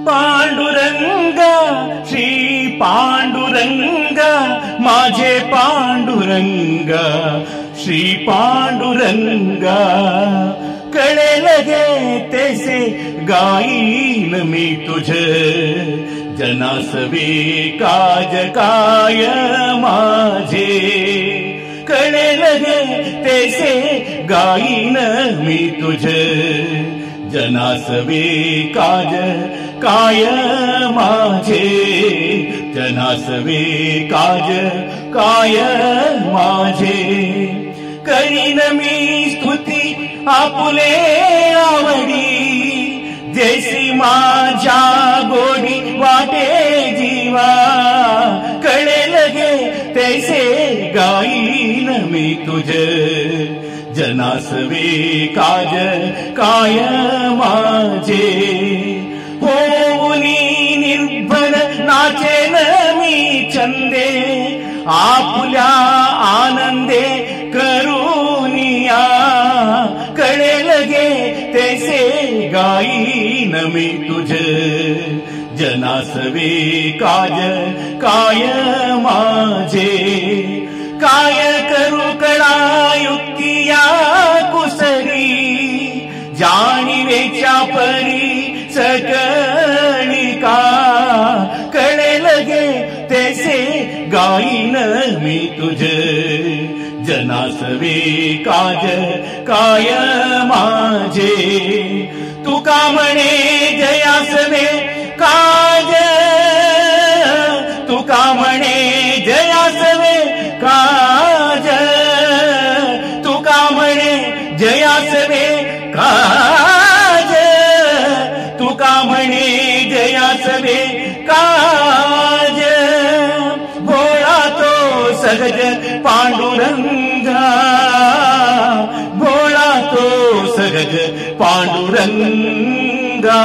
पांडुरंगा श्री पांडुरंगा माझे पांडुरंगा श्री पांडुरंगा कळेल गे तेसे गाईन मी तुझ जनासवे काज काय माझे कळेल गे तेसे गाईन मी तुझ जनासवे काज काय माझे जनासवे काज काय माझे करीन मी स्तुती आपुले आवडी जैसी माझ्या गोडी वाटे जीवा कळेल गे तैसे गाईन मी तुझ जनासवे काज काय माझे होऊनी निर्भर नाचेन मी छंदे आपुल्या आनंदे करूनिया कळेल गे तैसे गाईन मी तुझ जनासवे काज काय माझे काय करू कळा युक्तिया कुसरी जाणीवेच्या परी सकळी का कळेल गे तैसे गाईन मी तुझ जनासवे काज काय माझे तुका म्हणे जयासवे काज तुका म्हणे जयासवे काज तुका म्हणे जयासवे काज तुका म्हणे जयासवे काज भोळा तो सहज पांडुरंगा भोळा तो सहज पांडुरंगा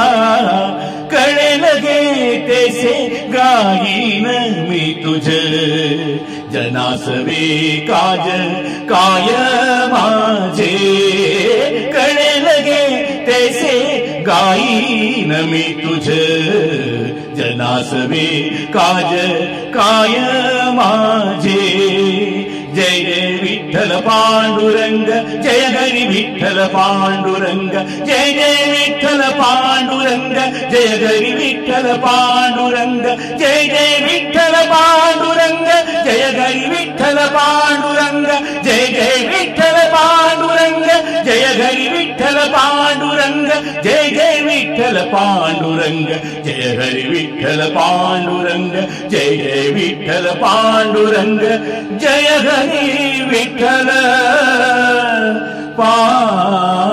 कळेल गे तैसे गाईन मी तुझ जनासवे काज काय माझे कळेल गे तैसे गाईन मी तुझ जनासवे काज काय माझे जय जय विठ्ठल पांडुरंग जय हरी विठ्ठल पांडुरंग जय जय विठ्ठल पांडुरंग जय हरी विठ्ठल पांडुरंग जय जय विठ्ठल पांडुरंग जय हरी विठ्ठल पांडुरंग जय जय विठ्ठल पांडुरंग जय हरी विठ्ठल पांडुरंग जय जय विठ्ठल पांडुरंग जय हरी विठ्ठल पांडुरंग जय जय विठ्ठल पांडुरंग जय हरी विठ्ठल पांडुरंग